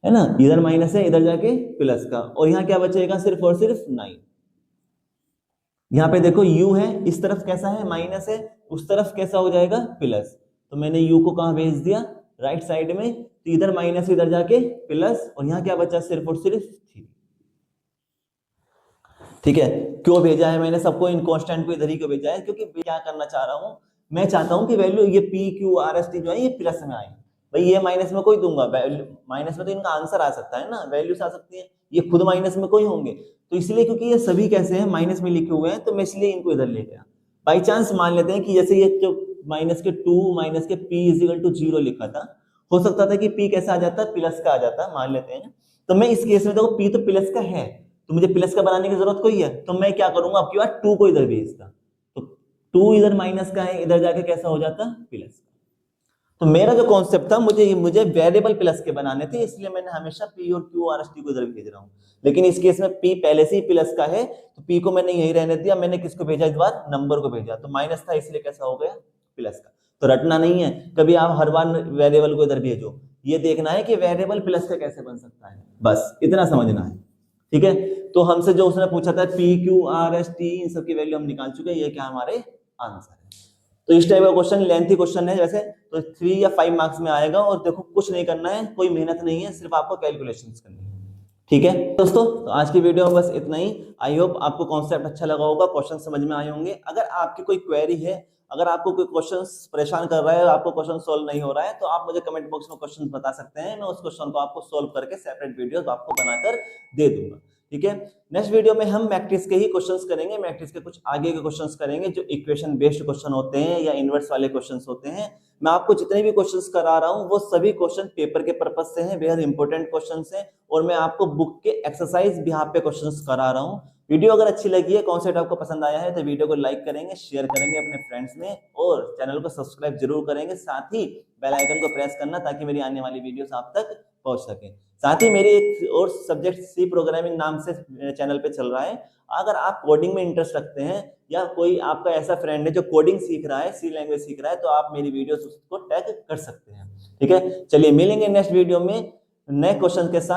है ना। इधर माइनस है, इधर जाके प्लस का। और यहाँ क्या बचेगा, सिर्फ और सिर्फ 9। यहाँ पे देखो u है, इस तरफ कैसा है, माइनस है, उस तरफ कैसा हो जाएगा, प्लस। तो मैंने u को कहां भेज दिया, राइट साइड में। तो इधर माइनस, इधर जाके प्लस, और यहाँ क्या बचा, सिर्फ और सिर्फ 3। ठीक है, क्यों भेजा है मैंने सबको, इन कांस्टेंट को इधर ही क्यों भेजा है, क्योंकि क्या करना चाह रहा हूं, मैं चाहता हूं कि वैल्यू ये p q r s t जो है ये प्लस में आए। भाई ये माइनस में कोई दूंगा, माइनस में तो इनका आंसर आ सकता है ना, वैल्यूज आ सकती है, ये खुद माइनस में कोई होंगे। तो इसलिए क्योंकि ये सभी कैसे हैं, माइनस में लिखे हुए हैं, तो मैं इसलिए इनको इधर ले गया। बाई चांस मान लेते हैं कि जैसे ये जो माइनस के 2 माइनस के p इज इक्वल टू 0 लिखा था, हो सकता था कि p कैसा आ जाता, प्लस का आ जाता, मान लेते हैं। तो मैं इस केस में देखो p तो प्लस का है, तो मुझे प्लस का बनाने की जरूरत कोई है, तो मैं क्या करूंगा, आपकी बात 2 को इधर भेजता। तो 2 इधर माइनस का है, इधर जाके कैसा हो जाता, प्लस का। तो मेरा जो कॉन्सेप्ट था, मुझे वेरिएबल प्लस के बनाने थे, इसलिए मैंने हमेशा p और q और st को इधर भेज रहा हूं। लेकिन इस केस में p पहले से ही प्लस का है, तो p को मैंने यही रहने दिया। मैंने किसको भेजा इस बार, नंबर को भेजा। तो माइनस था इसलिए कैसा हो गया, प्लस का। तो रटना नहीं है कभी, आप हर बार वेरिएबल को इधर भेजो, ये देखना है कि वेरिएबल प्लस का कैसे बन सकता है, बस इतना समझना है। ठीक है, तो हमसे जो उसने पूछा था p q r s t, इन सब की वैल्यू हम निकाल चुके हैं, ये क्या हमारे आंसर है। तो इस टाइप का क्वेश्चन लेंथी क्वेश्चन है वैसे, तो 3 या 5 मार्क्स में आएगा। और देखो कुछ नहीं करना है, कोई मेहनत नहीं है, सिर्फ आपको कैलकुलेशंस करनी है। ठीक है दोस्तों, तो आज की वीडियो में बस इतना ही। आई होप आपको कॉन्सेप्ट अच्छा लगा होगा, क्वेश्चन समझ में आए होंगे। अगर आपकी कोई क्वेरी है, अगर आपको कोई क्वेश्चन परेशान कर रहा है, आपको क्वेश्चन सोल्व नहीं हो रहा है, तो आप मुझे कमेंट बॉक्स में क्वेश्चन बता सकते हैं, मैं उस क्वेश्चन को आपको सोल्व करके सेपरेट वीडियोस आपको बनाकर दे दूंगा। ठीक है, नेक्स्ट वीडियो में हम मैट्रिक्स के ही क्वेश्चंस करेंगे, मैट्रिक्स के कुछ आगे के क्वेश्चंस करेंगे जो इक्वेशन बेस्ड क्वेश्चन होते हैं या इनवर्स वाले क्वेश्चंस होते हैं। मैं आपको जितने भी क्वेश्चंस करा रहा हूं वो सभी क्वेश्चन पेपर के पर्पस से हैं, बेहद इंपॉर्टेंट क्वेश्चंस हैं, और मैं आपको बुक के एक्सरसाइज बिहाफ पे क्वेश्चंस करा रहा हूं। वीडियो अगर अच्छी लगी है, कॉन्सेप्ट आपको पसंद आया है, तो वीडियो को लाइक करेंगे, शेयर करेंगे अपने फ्रेंड्स में, और चैनल को सब्सक्राइब जरूर करेंगे, साथ ही बेल आइकन को प्रेस करना ताकि मेरी आने वाली वीडियोस आप तक पहुंच सके। साथ ही मेरी एक और सब्जेक्ट सी प्रोग्रामिंग नाम से चैनल पे चल रहा है, अगर आप कोडिंग में इंटरेस्ट रखते हैं या कोई आपका ऐसा फ्रेंड है जो कोडिंग सीख रहा है, सी लैंग्वेज सीख रहा है, तो आप मेरी वीडियोस उसको टैग कर सकते हैं। ठीक है, चलिए मिलेंगे नेक्स्ट वीडियो में नए क्वेश्चन के साथ।